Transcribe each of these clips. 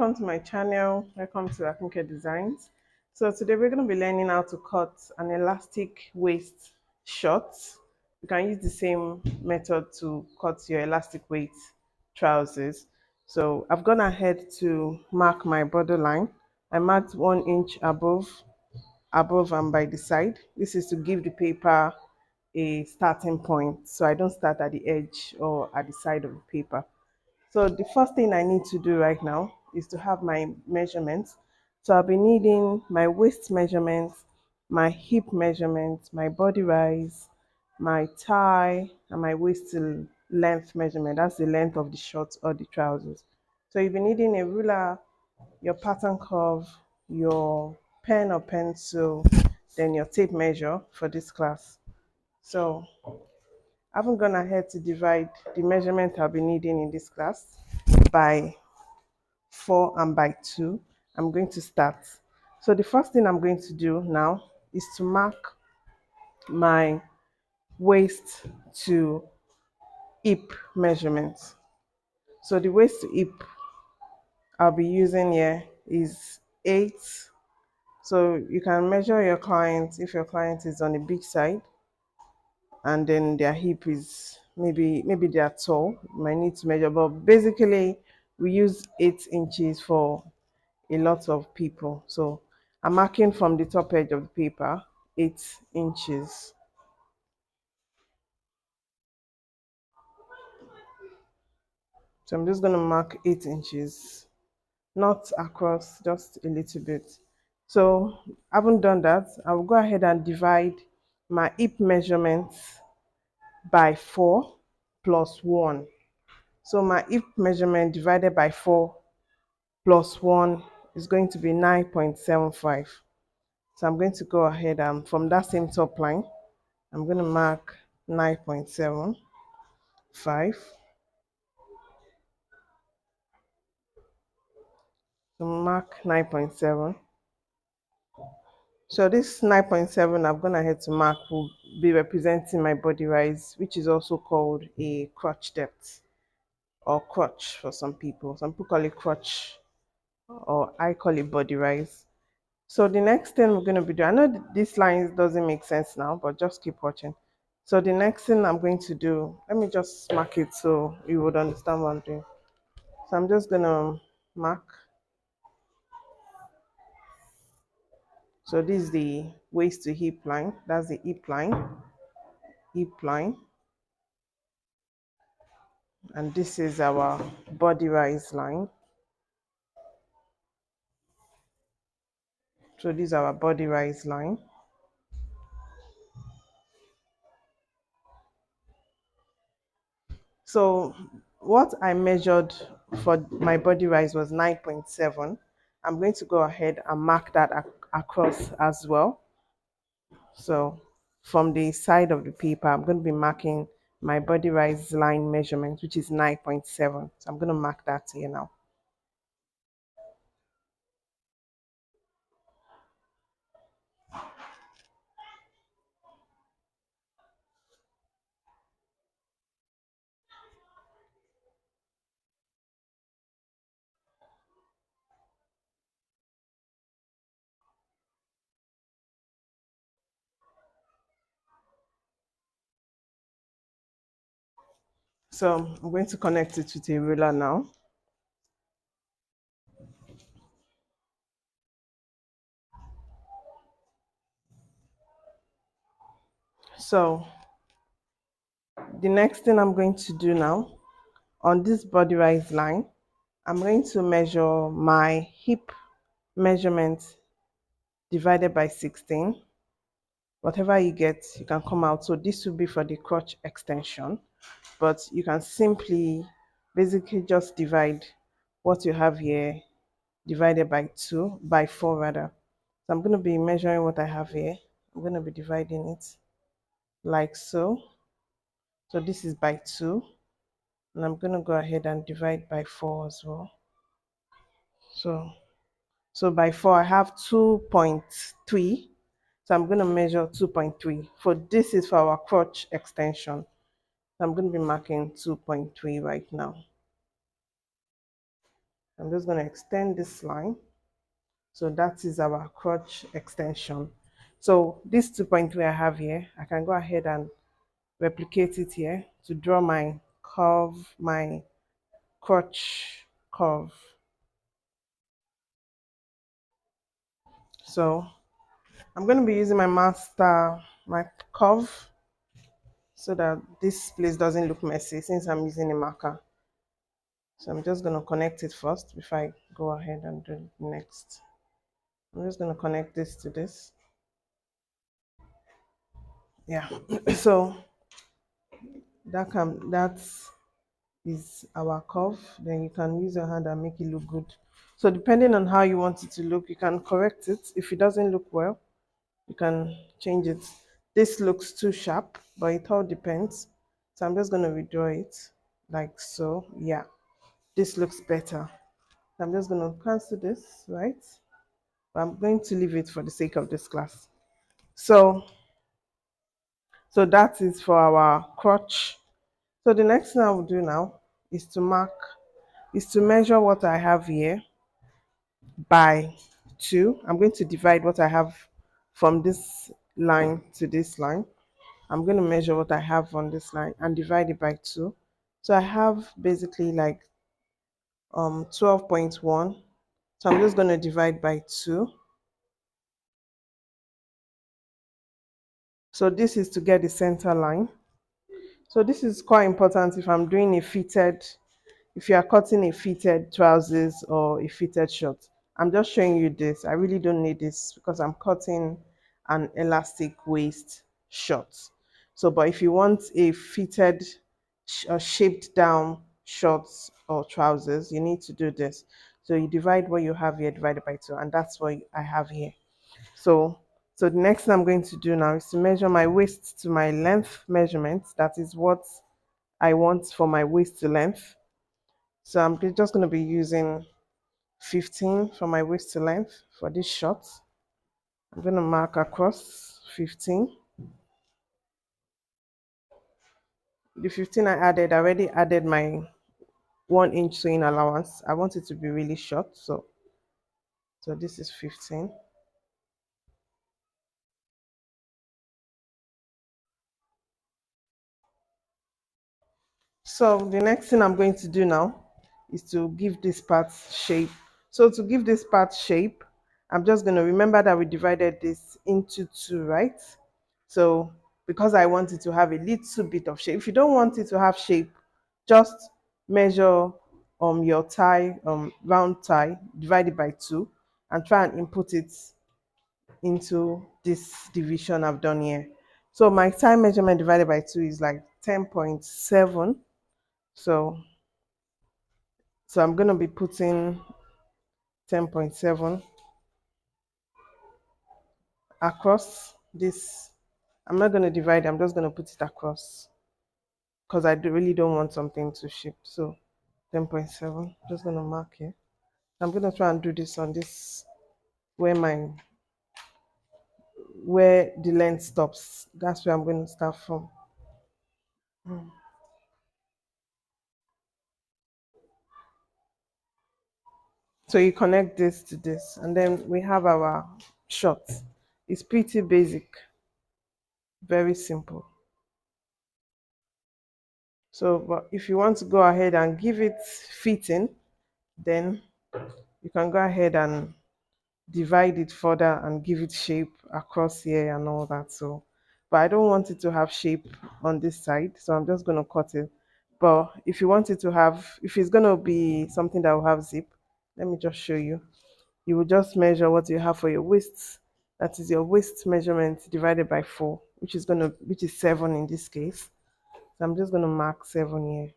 welcome to my channel. Welcome to Akinke Designs. So today we're going to be learning how to cut an elastic waist short. You can use the same method to cut your elastic waist trousers. So I've gone ahead to mark my borderline. I marked 1 inch above and by the side. This is to give the paper a starting point, so I don't start at the edge or at the side of the paper. So the first thing I need to do right now is to have my measurements. So I'll be needing my waist measurements, my hip measurements, my body rise, my thigh, and my waist length measurement. That's the length of the shorts or the trousers. So you'll be needing a ruler, your pattern curve, your pen or pencil, then your tape measure for this class. So I haven't gone ahead to divide the measurement I'll be needing in this class by 4 and by 2. I'm going to start. So the first thing I'm going to do now is to mark my waist to hip measurements. So the waist to hip I'll be using here is 8. So you can measure your client if your client is on the big side and then their hip is maybe they are tall, you might need to measure, but basically we use 8 inches for a lot of people. So I'm marking from the top edge of the paper 8 inches. So I'm just going to mark 8 inches, not across, just a little bit. So I haven't done that. I will go ahead and divide my hip measurements by 4 plus 1. So my hip measurement divided by 4 plus 1 is going to be 9.75. So I'm going to go ahead and from that same top line, I'm going to mark 9.75. So mark 9.7. So this 9.7 I've gone ahead to mark will be representing my body rise, which is also called a crotch depth or crotch for some people. Some people call it crotch, or I call it body rise. So the next thing we're going to be doing, I know this line doesn't make sense now, but just keep watching. So the next thing I'm going to do, let me just mark it so you would understand what I'm doing. So I'm just going to mark. So this is the waist to hip line. That's the hip line. And this is our body rise line. So this is our body rise line. So what I measured for my body rise was 9.7. I'm going to go ahead and mark that across as well. So from the side of the paper, I'm going to be marking my body rise line measurement, which is 9.7. So I'm going to mark that here now. So I'm going to connect it with a ruler now. So the next thing I'm going to do now on this body rise line, I'm going to measure my hip measurement divided by 16. Whatever you get, you can come out. So this will be for the crotch extension, but you can simply basically just divide what you have here divided by 2 by 4 rather. So I'm going to be measuring what I have here. I'm going to be dividing it like so. So this is by 2, and I'm going to go ahead and divide by 4 as well. So by 4 I have 2.3. So I'm going to measure 2.3. For this is for our crotch extension. So I'm going to be marking 2.3 right now. I'm just going to extend this line. So that is our crotch extension. So this 2.3 I have here, I can go ahead and replicate it here to draw my curve, my crotch curve. So I'm going to be using my master, my curve, so that this place doesn't look messy since I'm using a marker. So I'm just going to connect it first before I go ahead and do it next. I'm just going to connect this to this. Yeah. So that is our curve. Then you can use your hand and make it look good. So depending on how you want it to look, you can correct it. If it doesn't look well, you can change it. This looks too sharp, but it all depends. So I'm just going to redraw it like so. Yeah, this looks better. I'm just going to cancel this, right? But I'm going to leave it for the sake of this class. So that is for our crotch. So the next thing I will do now is to measure what I have here by 2. I'm going to divide what I have from this line to this line. I'm going to measure what I have on this line and divide it by 2. So I have basically like 12.1. So I'm just going to divide by 2. So this is to get the center line. So this is quite important if I'm doing a fitted, if you are cutting a fitted trousers or a fitted shirt. I'm just showing you this. I really don't need this because I'm cutting an elastic waist short. So, but if you want a fitted shaped down shorts or trousers, you need to do this. So you divide what you have here divided by 2, and that's what I have here. So, so the next thing I'm going to do now is to measure my waist to my length measurement. That is what I want for my waist to length. So I'm just going to be using 15 for my waist to length for this short. I'm going to mark across 15. The 15 I already added my 1 inch sewing allowance. I want it to be really short. So this is 15. So the next thing I'm going to do now is to give this part shape. So to give this part shape, I'm just going to remember that we divided this into 2, right? So because I want it to have a little bit of shape, if you don't want it to have shape, just measure your tie, round tie, divide it by 2, and try and input it into this division I've done here. So my tie measurement divided by 2 is like 10.7. So I'm going to be putting 10.7 across this. I'm not going to divide, I'm just going to put it across because really don't want something to shift. So 10.7, just going to mark here. I'm going to try and do this on this where the length stops. That's where I'm going to start from. So you connect this to this, and then we have our short. It's pretty basic, very simple. So, but if you want to go ahead and give it fitting, then you can go ahead and divide it further and give it shape across here and all that. So, but I don't want it to have shape on this side, so I'm just going to cut it. But if you want it to have, if it's going to be something that will have zip, let me just show you. You will just measure what you have for your waist. That is your waist measurement divided by 4, which is 7 in this case. So I'm just going to mark 7 here.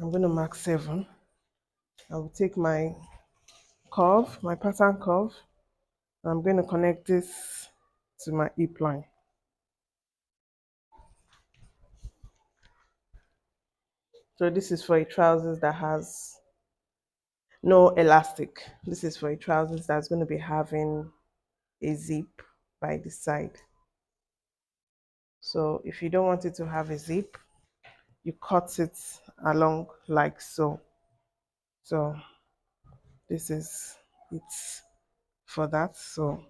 I'm going to mark 7. I will take my curve, my pattern curve. I'm going to connect this to my hip line. So this is for a trousers that has no elastic. This is for a trousers that's going to be having a zip by the side. So if you don't want it to have a zip, you cut it along like so. So this is it for that. So,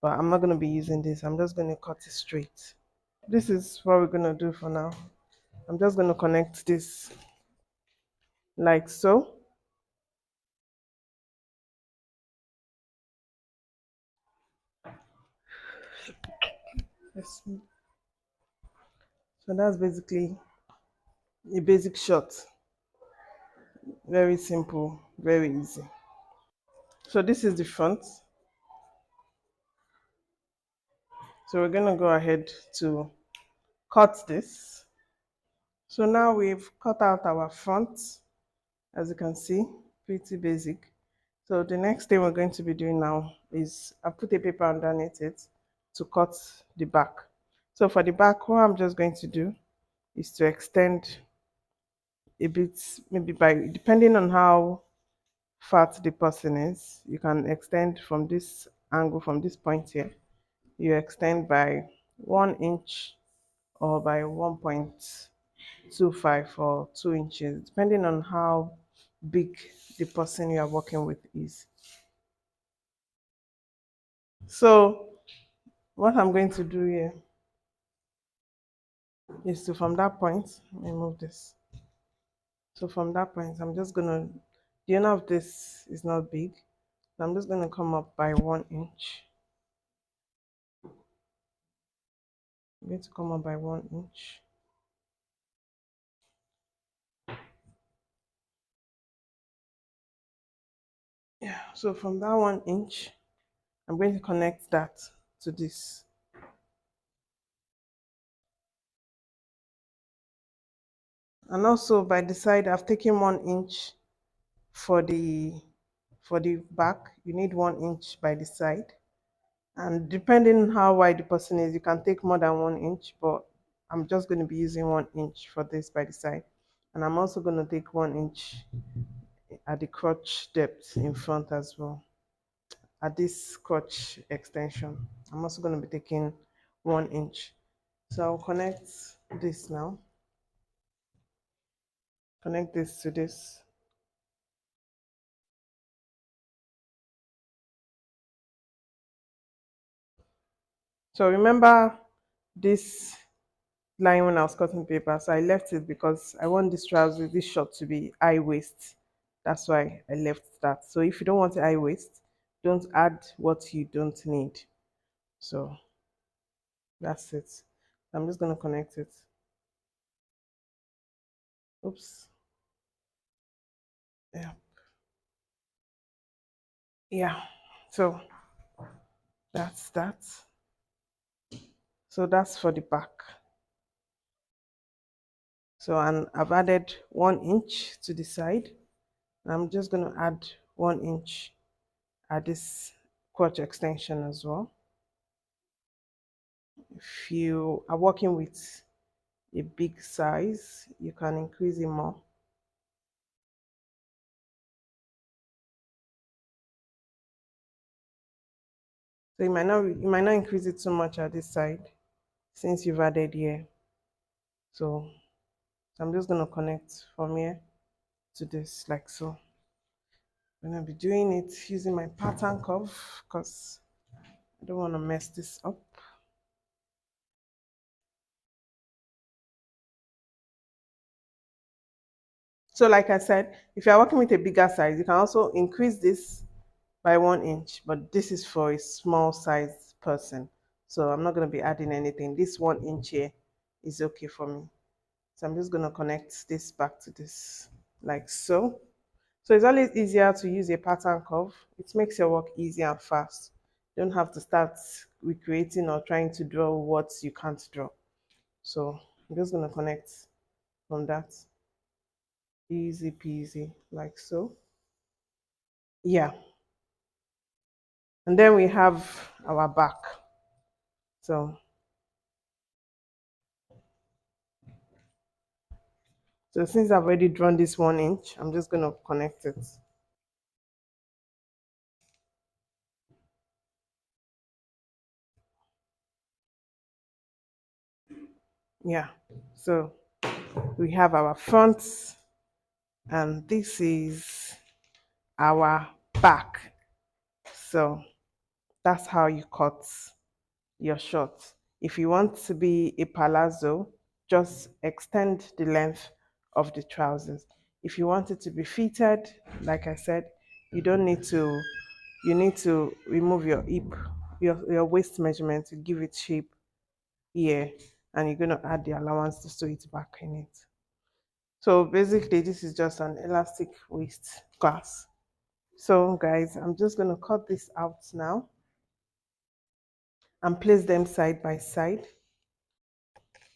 but I'm not going to be using this. I'm just going to cut it straight. This is what we're going to do for now. I'm just going to connect this like so. Yes. So that's basically a basic shot. Very simple, very easy. So this is the front. So we're going to go ahead to cut this. So now we've cut out our front, as you can see, pretty basic. So the next thing we're going to be doing now is I put a paper underneath it to cut the back. So for the back, what I'm just going to do is to extend a bit, maybe by, depending on how fat the person is, you can extend from this angle, from this point here, you extend by 1 inch or by 1.25 or 2 inches, depending on how big the person you are working with is. So what I'm going to do here is to, from that point, let me move this. So from that point, I'm just gonna, the owner of this is not big, so I'm just gonna come up by 1 inch. I'm going to come up by 1 inch. Yeah, so from that 1 inch, I'm going to connect that to this. And also by the side, I've taken 1 inch for the back. You need 1 inch by the side. And depending on how wide the person is, you can take more than 1 inch, but I'm just going to be using 1 inch for this by the side. And I'm also going to take 1 inch at the crotch depth in front as well. At this crotch extension, I'm also going to be taking 1 inch. So I'll connect this now. Connect this to this. So remember this line when I was cutting paper, so I left it because I want this trouser, this short to be high waist. That's why I left that. So if you don't want a high waist, don't add what you don't need. So that's it. I'm just going to connect it. Oops. Yeah. Yeah. So that's that. So that's for the back. So, and I've added 1 inch to the side. I'm just going to add 1 inch at this crotch extension as well. If you are working with a big size, you can increase it more. So you might not increase it too much at this side since you've added here. So I'm just gonna connect from here to this like so. I'm gonna be doing it using my pattern curve because I don't want to mess this up. So like I said, if you're working with a bigger size, you can also increase this by 1 inch, but this is for a small size person. So I'm not going to be adding anything. This 1 inch here is okay for me. So I'm just going to connect this back to this like so. So it's always easier to use a pattern curve. It makes your work easy and fast. You don't have to start recreating or trying to draw what you can't draw. So I'm just going to connect from that. Easy peasy, like so. Yeah. And then we have our back. So since I've already drawn this 1 inch, I'm just going to connect it. Yeah. So We have our front, and this is our back. So that's how you cut your short. If you want to be a palazzo, just extend the length of the trousers. If you want it to be fitted, like I said, you don't need to, you need to remove your hip, your waist measurement to give it shape here, and you're going to add the allowance to sew it back in it. So basically, this is just an elastic waist clasp. So guys, I'm just going to cut this out now and place them side by side.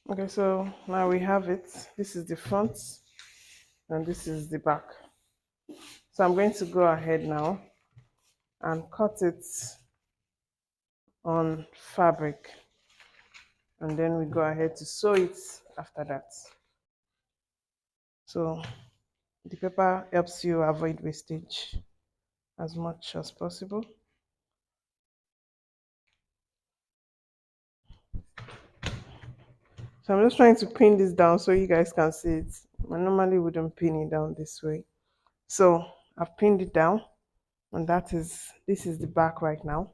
Okay, so now we have it. This is the front and this is the back. So I'm going to go ahead now and cut it on fabric, and then we go ahead to sew it after that. So the paper helps you avoid wastage as much as possible. So I'm just trying to pin this down so you guys can see it. I normally wouldn't pin it down this way. So I've pinned it down, and this is the back right now.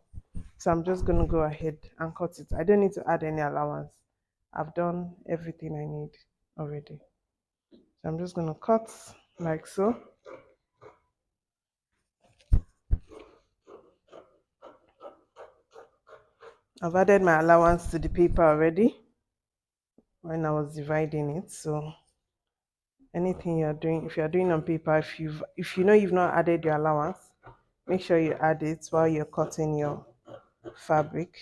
So I'm just going to go ahead and cut it. I don't need to add any allowance. I've done everything I need already. So I'm just going to cut like so. I've added my allowance to the paper already when I was dividing it. So anything you're doing, if you're doing on paper, if you know you've not added your allowance, make sure you add it while you're cutting your fabric.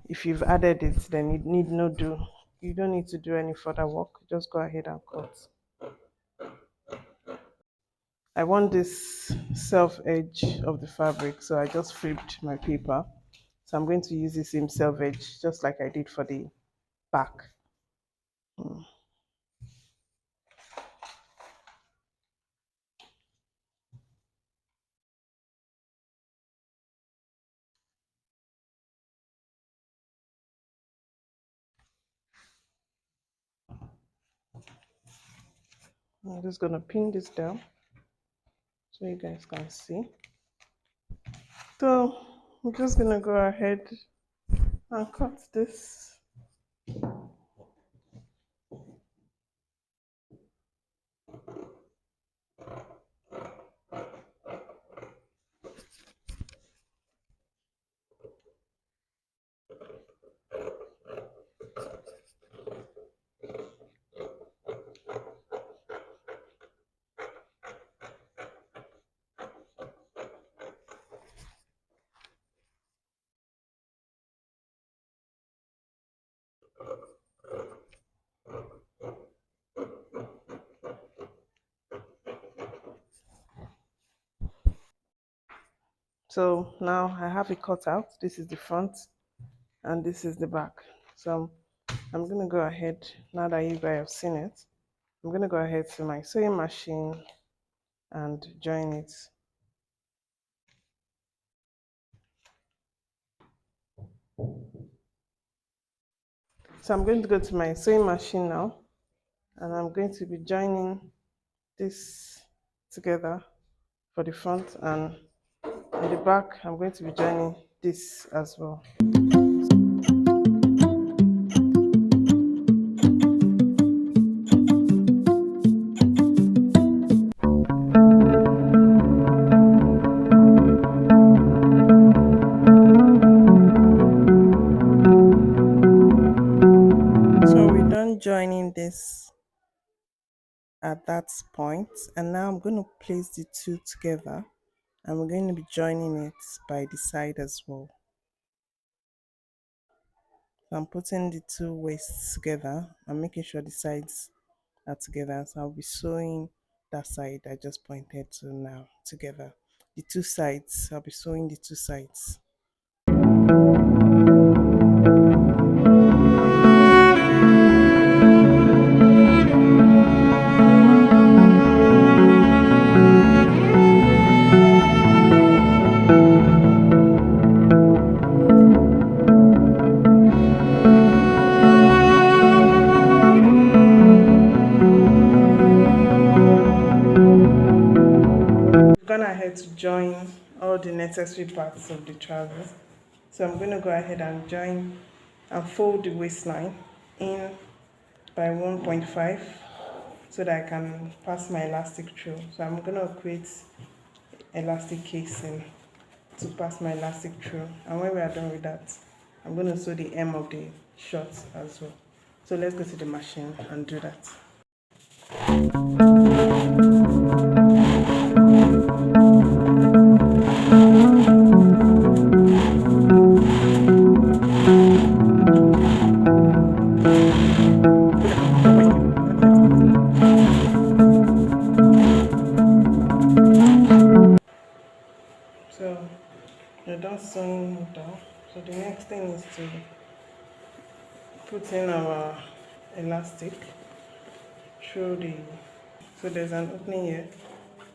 If you've added it, then you don't need to do any further work. Just go ahead and cut. I want this self edge of the fabric, so I just flipped my paper. So I'm going to use the same self edge just like I did for the back. I'm just going to pin this down so you guys can see. So I'm just going to go ahead and cut this. So now I have it cut out. This is the front and this is the back. So I'm going to go ahead, now that you guys have seen it, I'm going to go ahead to my sewing machine and join it. So I'm going to go to my sewing machine now, and I'm going to be joining this together for the front, and in the back I'm going to be joining this as well. So we're done joining this at that point, and now I'm going to place the two together, and we're going to be joining it by the side as well. So I'm putting the two waists together and making sure the sides are together. So I'll be sewing that side I just pointed to now together. The two sides, I'll be sewing the two sides. necessary parts of the trousers. So I'm going to go ahead and join and fold the waistline in by 1.5 so that I can pass my elastic through. So I'm going to create elastic casing to pass my elastic through, and when we are done with that, I'm going to sew the hem of the short as well. So let's go to the machine and do that. So we're done sewing it down. So the next thing is to put in our elastic through the, so there's an opening here,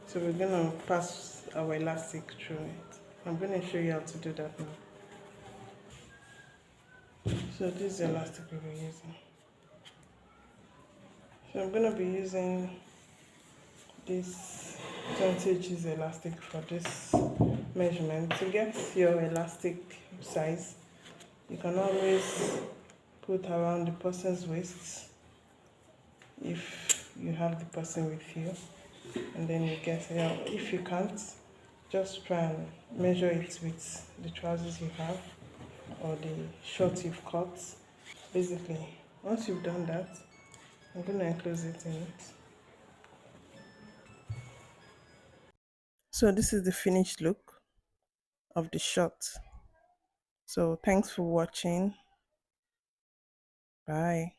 so we're gonna pass our elastic through it. I'm gonna show you how to do that now. So this is the elastic we'll be using. So I'm gonna be using this 20 inches elastic for this measurement. To get your elastic size, you can always put around the person's waist if you have the person with you, and then you get it. If you can't, just try and measure it with the trousers you have or the shorts you've cut. Basically, once you've done that, I'm going to enclose it in it. So this is the finished look of the short. So thanks for watching. Bye.